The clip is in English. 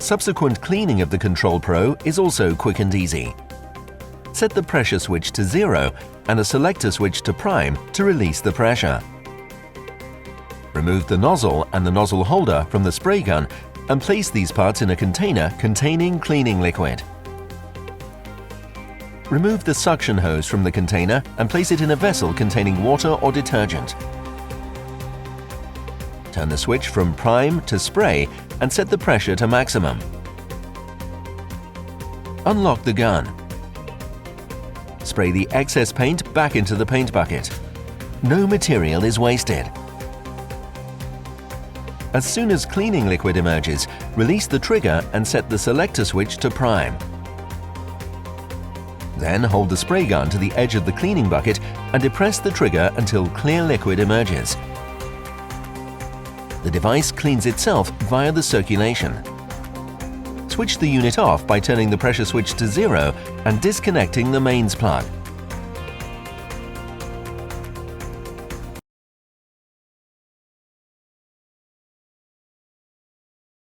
Subsequent cleaning of the Control Pro is also quick and easy. Set the pressure switch to 0 and the selector switch to prime to release the pressure. Remove the nozzle and the nozzle holder from the spray gun and place these parts in a container containing cleaning liquid. Remove the suction hose from the container and place it in a vessel containing water or detergent. Turn the switch from prime to spray and set the pressure to maximum. Unlock the gun. Spray the excess paint back into the paint bucket. No material is wasted. As soon as cleaning liquid emerges, release the trigger and set the selector switch to prime. Then hold the spray gun to the edge of the cleaning bucket and depress the trigger until clear liquid emerges. The device cleans itself via the circulation. Switch the unit off by turning the pressure switch to 0 and disconnecting the mains plug.